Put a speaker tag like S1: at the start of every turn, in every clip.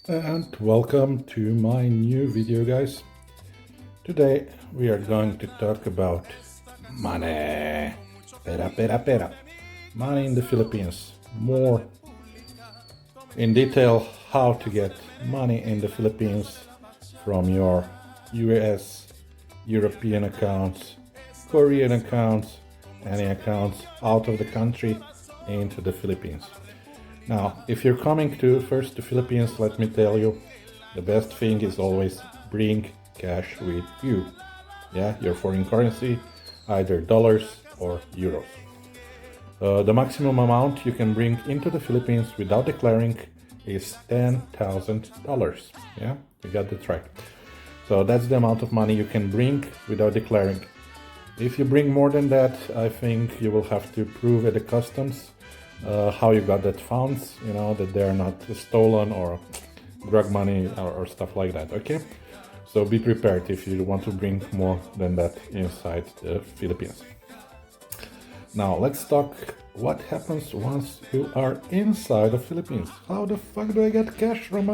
S1: And welcome to my new video, guys. Today we are going to talk about money. Pera. Money in the Philippines. More in detail how to get money in the Philippines from your US, European accounts, Korean accounts, any accounts out of the country into the Philippines. Now, if you're coming to first the Philippines, let me tell you, the best thing is always bring cash with you. Yeah, your foreign currency, either dollars or euros. The maximum amount you can bring into the Philippines without declaring is $10,000. Yeah, you got that right. So that's the amount of money you can bring without declaring. If you bring more than that, I think you will have to prove at the customs how you got that funds, that they are not stolen or drug money or stuff like that, okay? So be prepared if you want to bring more than that inside the Philippines. Now let's talk what happens once you are inside the Philippines. How the fuck do I get cash from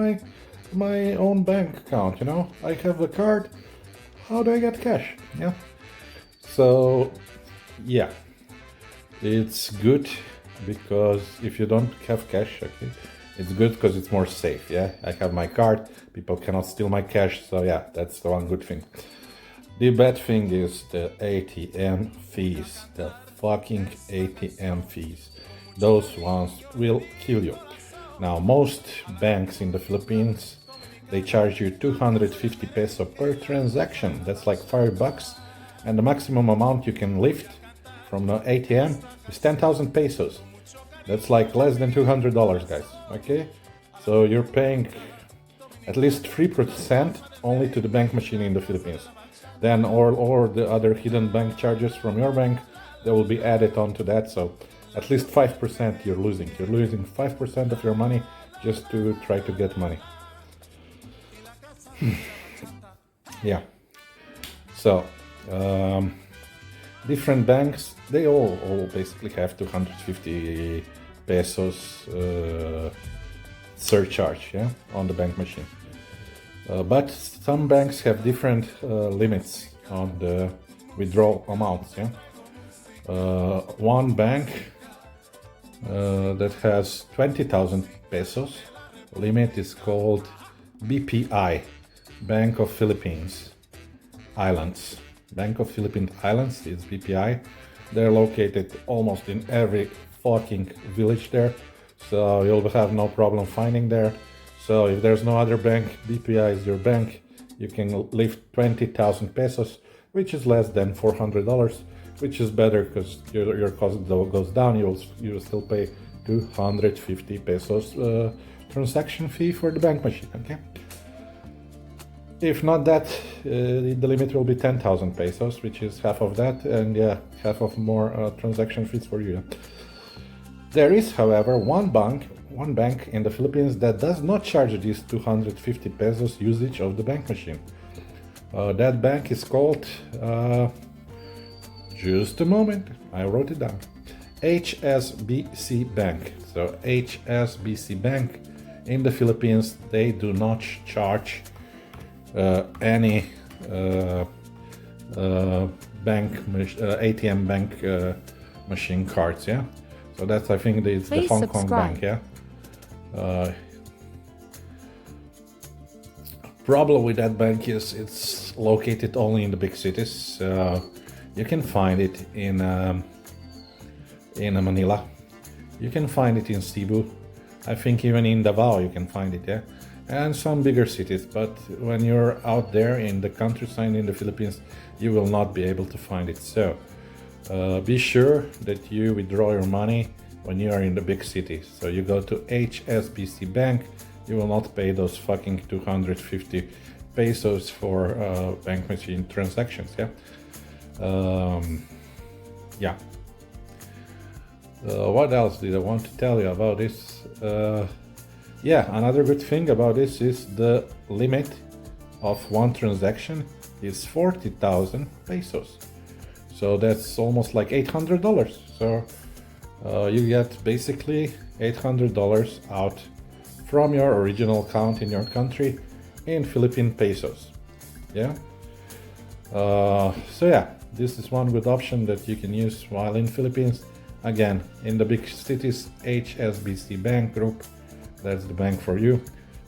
S1: my own bank account, I have a card, how do I get cash? Yeah. So yeah, it's good because if you don't have cash, okay, it's good because it's more safe. Yeah, I have my card, people cannot steal my cash, so yeah, that's the one good thing. The bad thing is the ATM fees, the fucking ATM fees. Those ones will kill you. Now, most banks in the Philippines, they charge you 250 peso per transaction. That's like $5, and the maximum amount you can lift from the ATM is 10,000 pesos. That's like less than $200, guys, okay? So you're paying at least 3% only to the bank machine in the Philippines. Then or the other hidden bank charges from your bank, they will be added onto that, so at least 5% you're losing. You're losing 5% of your money just to try to get money. Yeah. So, different banks, they all basically have 250 pesos surcharge, yeah, on the bank machine. But some banks have different limits on the withdrawal amounts, yeah. One bank that has 20,000 pesos limit is called BPI, Bank of Philippines Islands. Bank of Philippine Islands is BPI. They're located almost in every fucking village there, so you'll have no problem finding there. So if there's no other bank, BPI is your bank. You can lift 20,000 pesos, which is less than $400, which is better because your cost goes down. You'll still pay 250 pesos transaction fee for the bank machine, okay? If not that, the limit will be 10,000 pesos, which is half of that, and yeah, half of more transaction fees for you. There is, however, one bank in the Philippines that does not charge these 250 pesos usage of the bank machine. That bank is called, just a moment, I wrote it down, HSBC Bank. So HSBC Bank in the Philippines, they do not charge any ATM bank machine cards, yeah. So that's, I think, it's the Hong Kong bank, yeah. Problem with that bank is it's located only in the big cities. You can find it in Manila. You can find it in Cebu. I think even in Davao you can find it, yeah. And some bigger cities, but when you're out there in the countryside in the Philippines, you will not be able to find it. So be sure that you withdraw your money when you are in the big cities. So you go to HSBC Bank, you will not pay those fucking 250 pesos for bank machine transactions, yeah. Yeah. What else did I want to tell you about this? Yeah, another good thing about this is the limit of one transaction is 40,000 pesos. So that's almost like $800. So you get basically $800 out from your original account in your country in Philippine pesos. Yeah. So yeah, this is one good option that you can use while in Philippines. Again, in the big cities, HSBC Bank Group, that's the bank for you.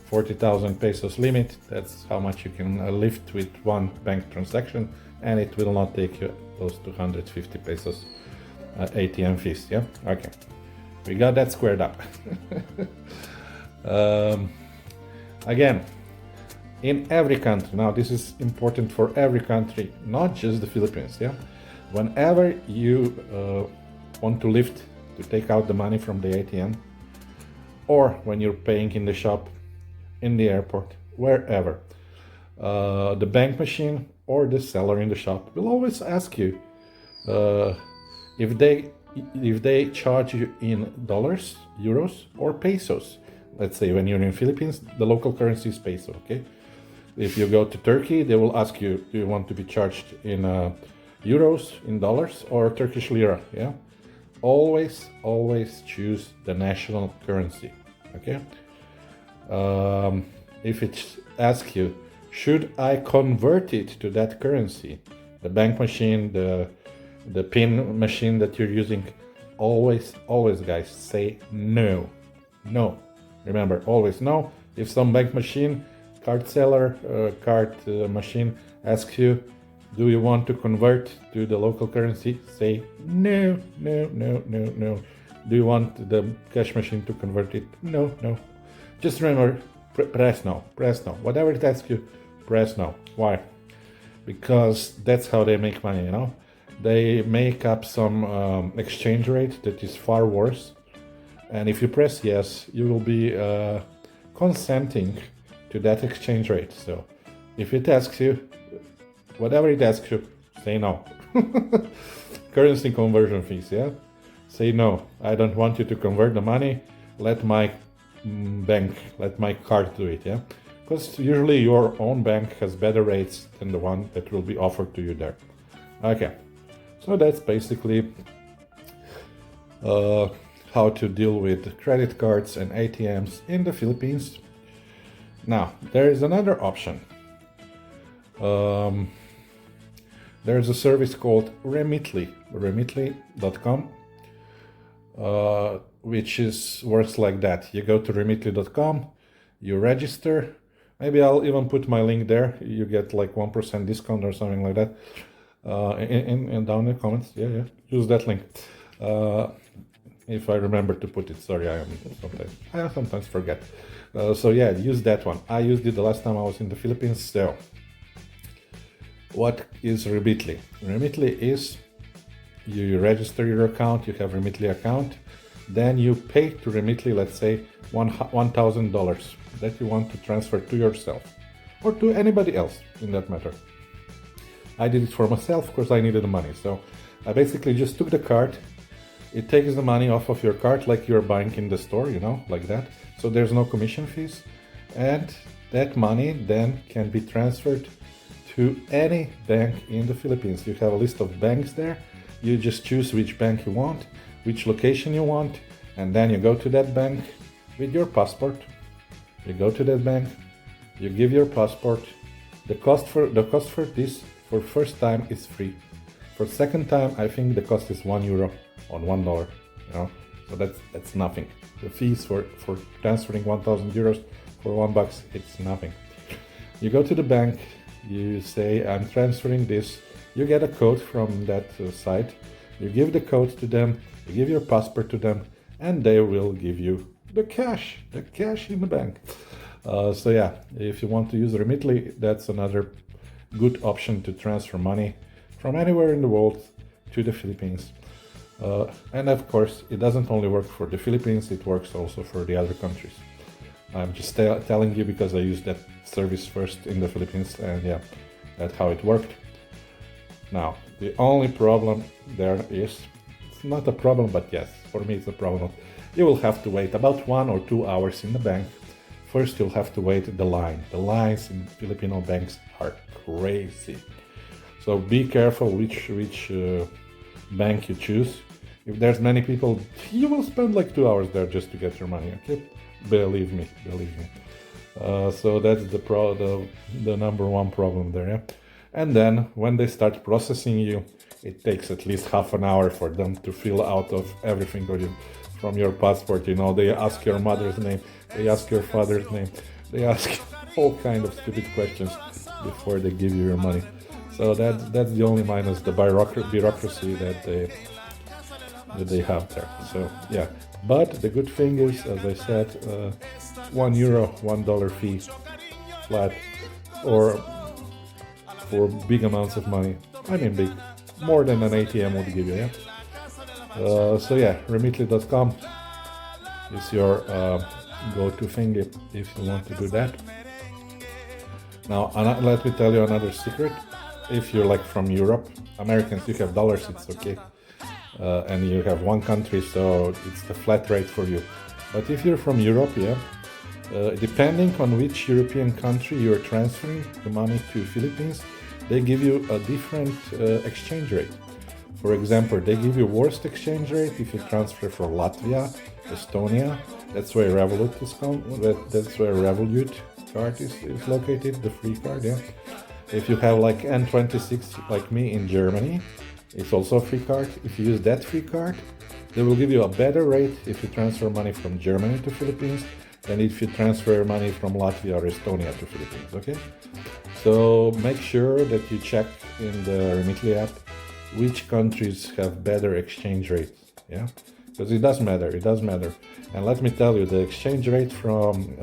S1: 40,000 pesos limit, that's how much you can lift with one bank transaction, and it will not take you those 250 pesos ATM fees. Yeah, okay, we got that squared up. Again, in every country, now this is important for every country, not just the Philippines. Yeah, whenever you want to lift, to take out the money from the ATM, or when you're paying in the shop, in the airport, wherever, the bank machine or the seller in the shop will always ask you if they charge you in dollars, euros, or pesos. Let's say when you're in Philippines, the local currency is peso. Okay, if you go to Turkey, they will ask you, do you want to be charged in euros, in dollars, or Turkish lira? Yeah, always choose the national currency. Okay. If it asks you, should I convert it to that currency, the bank machine, the PIN machine that you're using, always guys, say no. Remember, always no. If some bank machine, card seller, card machine asks you, do you want to convert to the local currency, say no. Do you want the cash machine to convert it? No. Just remember, press no. Whatever it asks you, press no. Why? Because that's how they make money, you know? They make up some exchange rate that is far worse. And if you press yes, you will be consenting to that exchange rate. So if it asks you, whatever it asks you, say no. Currency conversion fees, yeah? Say no, I don't want you to convert the money. Let my bank, let my card do it, yeah? Because usually your own bank has better rates than the one that will be offered to you there. Okay, so that's basically how to deal with credit cards and ATMs in the Philippines. Now, there is another option. There's a service called Remitly, remitly.com. Which works like that. You go to remitly.com, you register. Maybe I'll even put my link there. You get like 1% discount or something like that. In down in the comments. Yeah. Use that link. If I remember to put it. Sorry, I sometimes forget. So yeah, use that one. I used it the last time I was in the Philippines. So, what is Remitly? Remitly is, you register your account, you have Remitly account, then you pay to Remitly, let's say $1,000 that you want to transfer to yourself or to anybody else in that matter. I did it for myself because I needed the money. So I basically just took the card. It takes the money off of your card like you're buying in the store, you know, like that. So there's no commission fees. And that money then can be transferred to any bank in the Philippines. You have a list of banks there. You just choose which bank you want, which location you want, and then you go to that bank with your passport. You go to that bank, you give your passport. The cost for this for first time is free. For second time, I think the cost is €1 on $1. You know, so that's nothing. The fees for transferring €1,000 for $1, it's nothing. You go to the bank, you say, I'm transferring this. You get a code from that site. You give the code to them, you give your passport to them, and they will give you the cash in the bank. So yeah, if you want to use Remitly, that's another good option to transfer money from anywhere in the world to the Philippines. And of course, it doesn't only work for the Philippines, it works also for the other countries. I'm just telling you because I used that service first in the Philippines, and yeah, that's how it worked. Now, the only problem there is, it's not a problem, but yes, for me it's a problem. You will have to wait about 1 or 2 hours in the bank. First, you'll have to wait the line. The lines in Filipino banks are crazy. So be careful which bank you choose. If there's many people, you will spend like 2 hours there just to get your money, okay? Believe me. So that's the number one problem there, yeah? And then when they start processing you, it takes at least half an hour for them to fill out of everything from your passport. You know, they ask your mother's name, they ask your father's name, they ask all kind of stupid questions before they give you your money. So that's the only minus, the bureaucracy that they have there. So yeah, but the good thing is, as I said, €1, $1 fee flat, or for big amounts of money. I mean big, more than an ATM would give you, yeah? So yeah, Remitly.com is your go-to thing if you want to do that. Now, let me tell you another secret. If you're like from Europe, Americans, you have dollars, it's okay. And you have one country, so it's the flat rate for you. But if you're from Europe, yeah, depending on which European country you're transferring the money to Philippines, they give you a different exchange rate. For example, they give you worst exchange rate if you transfer from Latvia, Estonia. That's where Revolut is that's where Revolut card is located, the free card, yeah. If you have like N26 like me in Germany, it's also a free card. If you use that free card, they will give you a better rate if you transfer money from Germany to Philippines than if you transfer money from Latvia or Estonia to Philippines, okay? So make sure that you check in the Remitly app which countries have better exchange rates, yeah? Because it does matter. And let me tell you, the exchange rate from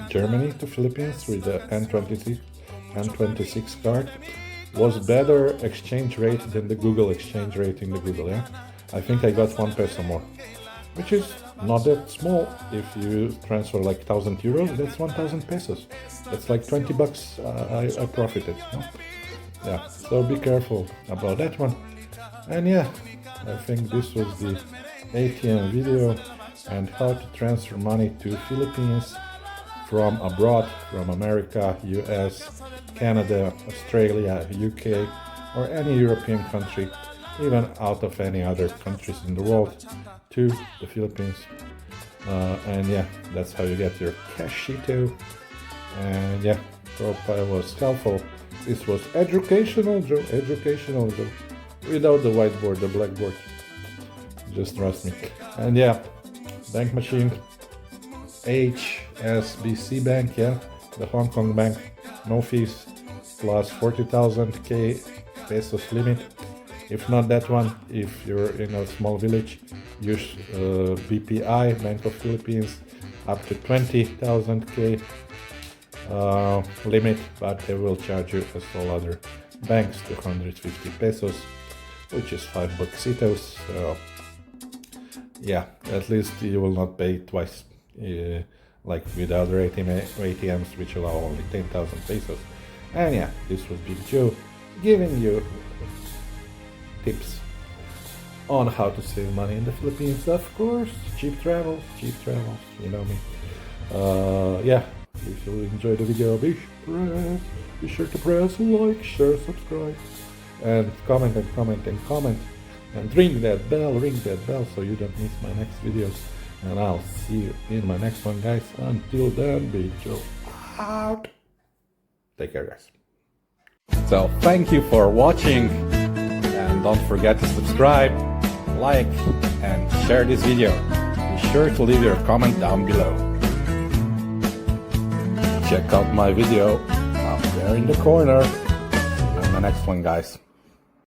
S1: Germany to Philippines with the N26 card was better exchange rate than the Google exchange rate in the Google, yeah? I think I got €1 more, which is not that small. If you transfer like €1,000, that's 1,000 pesos. That's like $20 I profited, you know? Yeah, so be careful about that one. And yeah, I think this was the ATM video and how to transfer money to Philippines from abroad, from America, US, Canada, Australia, UK, or any European country, even out of any other countries in the world, to the Philippines. And yeah, that's how you get your cashito. And yeah, hope I was helpful. This was educational Joe, without the whiteboard, the blackboard. Just trust me. And yeah, bank machine, HSBC bank, yeah, the Hong Kong bank, no fees, plus 40,000 pesos limit. If not that one, if you're in a small village, use BPI, Bank of Philippines, up to 20,000 limit, but they will charge you, as all other banks, 250 pesos, which is $5. So yeah, at least you will not pay twice, like with other ATMs, which allow only 10,000 pesos. And yeah, this was Big Joe giving you tips on how to save money in the Philippines. Of course, cheap travels, you know me. Yeah, if you enjoyed the video, be sure to press like, share, subscribe, and comment, and ring that bell so you don't miss my next videos. And I'll see you in my next one, guys. Until then, Big Joe out. Take care, guys. So thank you for watching, and don't forget to subscribe, like, and share this video. Be sure to leave your comment down below. Check out my video up there in the corner. See you in the next one, guys.